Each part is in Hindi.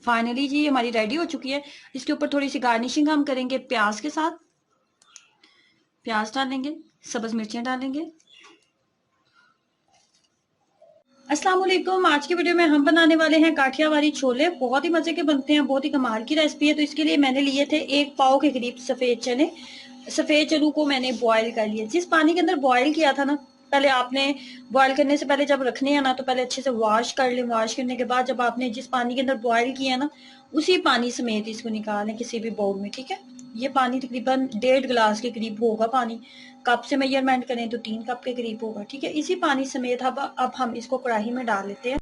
फाइनली जी हमारी रेडी हो चुकी है। इसके ऊपर थोड़ी सी गार्निशिंग हम करेंगे प्याज के साथ। प्याज डालेंगे, सब्ज मिर्चियां डालेंगे। अस्सलाम वालेकुम। आज की वीडियो में हम बनाने वाले हैं काठियावाड़ी छोले। बहुत ही मजे के बनते हैं, बहुत ही कमाल की रेसिपी है। तो इसके लिए मैंने लिए थे 1 पाव के करीब सफेद चने। सफेद चनों को मैंने बॉईल कर लिया। जिस पानी के अंदर बॉईल किया था ना, पहले आपने बॉईल करने से पहले जब रखने हैं ना, तो पहले अच्छे से वॉश कर लें। वॉश करने के बाद जब आपने जिस पानी के अंदर बॉईल किया ना, उसी पानी समेत इसको निकालें किसी भी बाउल में, ठीक है। ये पानी तकरीबन 1.5 गिलास के करीब होगा पानी। कप से मेजरमेंट करें तो 3 कप के करीब होगा, ठीक है। इसी पानी समेत अब हम इसको कढ़ाई में डाल लेते हैं।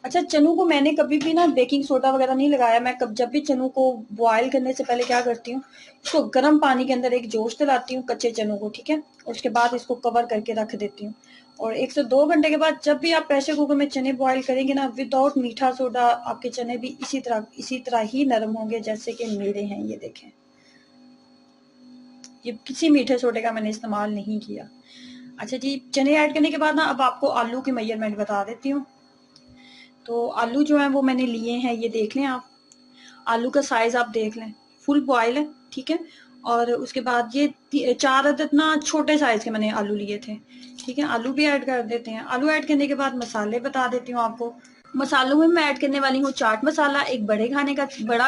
अच्छा, चनों को मैंने कभी भी ना बेकिंग सोडा वगैरह नहीं लगाया। मैं जब भी चनों को बॉयल करने से पहले क्या करती हूँ, इसको गर्म पानी के अंदर एक जोश दिलाती हूँ कच्चे चनों को, ठीक है। और उसके बाद इसको कवर करके रख देती हूँ। और 1 से 2 घंटे के बाद जब भी आप प्रेशर कुकर में चने बॉयल करेंगे ना, विदाउट मीठा सोडा, आपके चने भी इसी तरह ही नरम होंगे जैसे कि मेरे हैं। ये देखें, ये किसी मीठे सोडे का मैंने इस्तेमाल नहीं किया। अच्छा जी, चने ऐड करने के बाद ना अब आपको आलू की मेजरमेंट बता देती हूँ। तो आलू जो है वो मैंने लिए हैं, ये देख लें आप। आलू का साइज आप देख लें, फुल बॉयल है, ठीक है। और उसके बाद ये 4 अदद ना छोटे साइज के मैंने आलू लिए थे, ठीक है। आलू भी ऐड कर देते हैं। आलू ऐड करने के बाद मसाले बता देती हूँ आपको। मसालों में मैं ऐड करने वाली हूँ चाट मसाला, एक बड़ा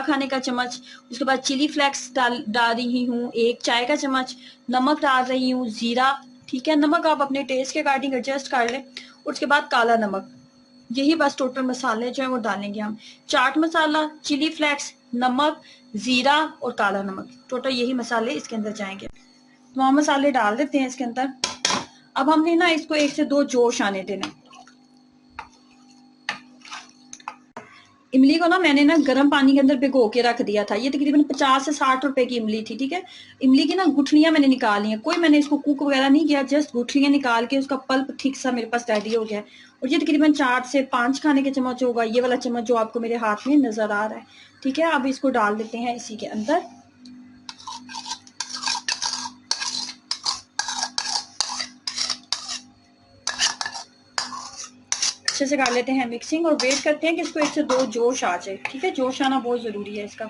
खाने का चम्मच। उसके बाद चिली फ्लेक्स डाल रही हूँ 1 चाय का चम्मच। नमक डाल रही हूँ, जीरा, ठीक है। नमक आप अपने टेस्ट के अकॉर्डिंग एडजस्ट कर लें। उसके बाद काला नमक। यही बस टोटल मसाले जो है वो डालेंगे हम। चाट मसाला, चिली फ्लेक्स, नमक, जीरा और काला नमक, टोटल यही मसाले इसके अंदर जाएंगे। तमाम मसाले डाल देते हैं इसके अंदर। अब हमने ना इसको 1 से 2 जोश आने देना। इमली को ना मैंने ना गर्म पानी के अंदर भिगो के रख दिया था। ये तकरीबन 50 से 60 रुपए की इमली थी, ठीक है। इमली की ना गुठलियां मैंने निकाल ली हैं, कोई मैंने इसको कुक वगैरह नहीं किया, जस्ट गुठलियां निकाल के उसका पल्प ठीक सा मेरे पास रेडी हो गया। और ये तकरीबन 4 से 5 खाने के चम्मच होगा, ये वाला चम्मच जो आपको मेरे हाथ में नजर आ रहा है, ठीक है। अब इसको डाल देते हैं इसी के अंदर। अच्छे से कर लेते हैं मिक्सिंग और वेट करते हैं कि इसको 1 से 2 जोश आ जाए, ठीक है। जोश आना बहुत जरूरी है इसका।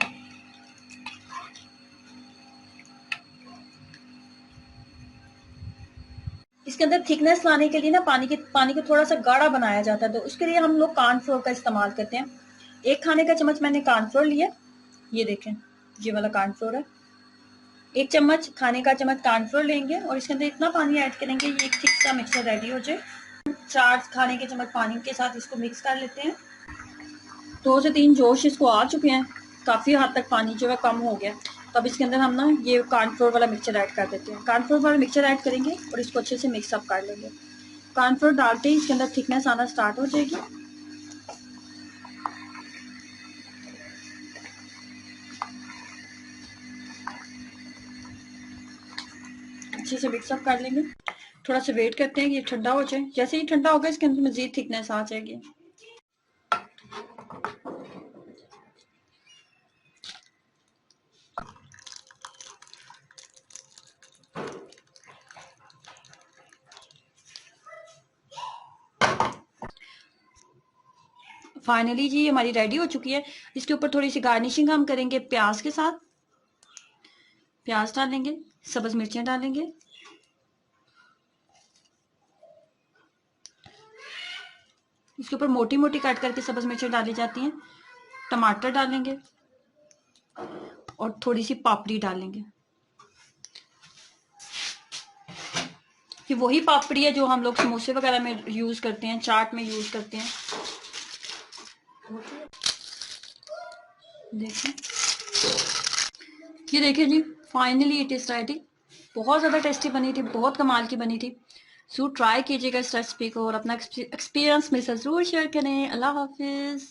इसके अंदर थिकनेस लाने के लिए ना पानी को थोड़ा सा गाढ़ा बनाया जाता है, तो उसके लिए हम लोग कॉर्नफ्लोर का इस्तेमाल करते हैं। 1 खाने का चम्मच मैंने कॉर्नफ्लोर लिया, ये देखें, ये वाला कॉर्नफ्लोर है। 1 चम्मच खाने का चम्मच कॉर्नफ्लोर लेंगे और इसके अंदर इतना पानी ऐड करेंगे ये एक थिक सा मिक्सचर रेडी हो जाए। 4 खाने के चम्मच पानी के साथ इसको मिक्स कर लेते हैं। 2 से 3 जोश इसको आ चुके हैं, काफी हद तक पानी जो है कम हो गया। तो अब इसके अंदर हम ना ये कॉर्नफ्लोर वाला मिक्सचर ऐड कर देते हैं। कॉर्नफ्लोर वाला मिक्सचर ऐड करेंगे और इसको अच्छे से मिक्सअप कर लेंगे। कॉर्नफ्लोर डालते ही इसके अंदर थिकनेस आना स्टार्ट हो जाएगी। अच्छे से मिक्सअप कर लेंगे। थोड़ा सा वेट करते हैं कि ये ठंडा हो जाए। जैसे ही ठंडा होगा इसके अंदर मजीद थिकनेस आ जाएगी। फाइनली जी हमारी रेडी हो चुकी है। इसके ऊपर थोड़ी सी गार्निशिंग हम करेंगे प्याज के साथ। प्याज डालेंगे, सब्ज मिर्चियां डालेंगे, इसके ऊपर मोटी मोटी काट करके सब्ज मिर्ची डाली जाती हैं। टमाटर डालेंगे और थोड़ी सी पापड़ी डालेंगे। ये वही पापड़ी है जो हम लोग समोसे वगैरह में यूज करते हैं, चाट में यूज करते हैं। देखिए, ये देखिए जी, फाइनली इट इज रेडी। बहुत ज़्यादा टेस्टी बनी थी, बहुत कमाल की बनी थी। सो ट्राई कीजिएगा इस रेसिपी को और अपना एक्सपीरियंस मेरे साथ ज़रूर शेयर करें। अल्लाह हाफिज़।